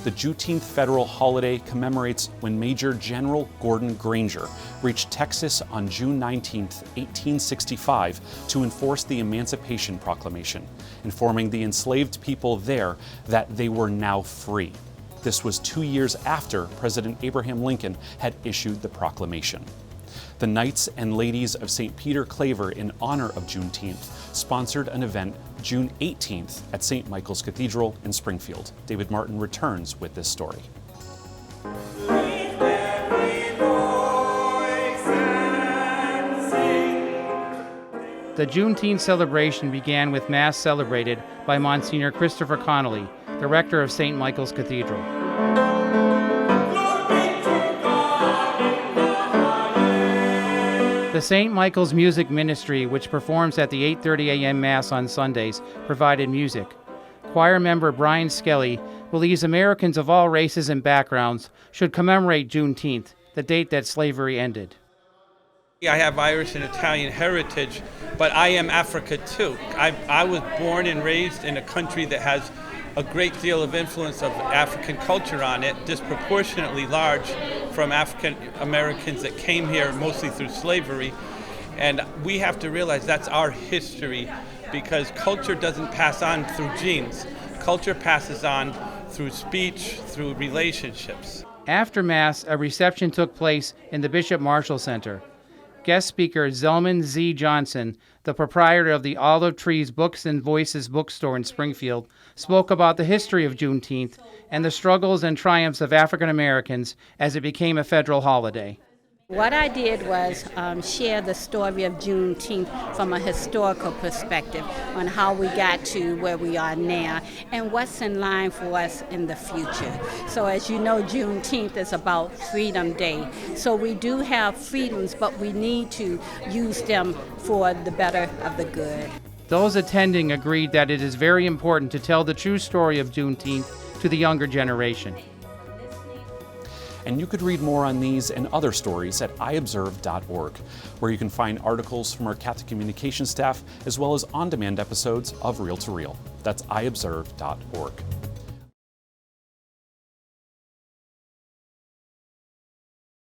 The Juneteenth federal holiday commemorates when Major General Gordon Granger reached Texas on June 19, 1865, to enforce the Emancipation Proclamation, informing the enslaved people there that they were now free. This was 2 years after President Abraham Lincoln had issued the proclamation. The Knights and Ladies of St. Peter Claver, in honor of Juneteenth, sponsored an event June 18th at St. Michael's Cathedral in Springfield. David Martin returns with this story. The Juneteenth celebration began with Mass celebrated by Monsignor Christopher Connolly, the rector of St. Michael's Cathedral. The St. Michael's Music Ministry, which performs at the 8:30 a.m. Mass on Sundays, provided music. Choir member Brian Skelly believes Americans of all races and backgrounds should commemorate Juneteenth, the date that slavery ended. I have Irish and Italian heritage, but I am Africa too. I was born and raised in a country that has a great deal of influence of African culture on it, disproportionately large from African Americans that came here mostly through slavery. And we have to realize that's our history, because culture doesn't pass on through genes. Culture passes on through speech, through relationships. After Mass, a reception took place in the Bishop Marshall Center. Guest speaker Zelman Z. Johnson, the proprietor of the Olive Trees Books and Voices bookstore in Springfield, spoke about the history of Juneteenth and the struggles and triumphs of African Americans as it became a federal holiday. What I did was share the story of Juneteenth from a historical perspective on how we got to where we are now and what's in line for us in the future. So as you know, Juneteenth is about Freedom Day. So we do have freedoms, but we need to use them for the better of the good. Those attending agreed that it is very important to tell the true story of Juneteenth to the younger generation. And you could read more on these and other stories at iobserve.org, where you can find articles from our Catholic communication staff, as well as on-demand episodes of Reel to Reel. That's iobserve.org.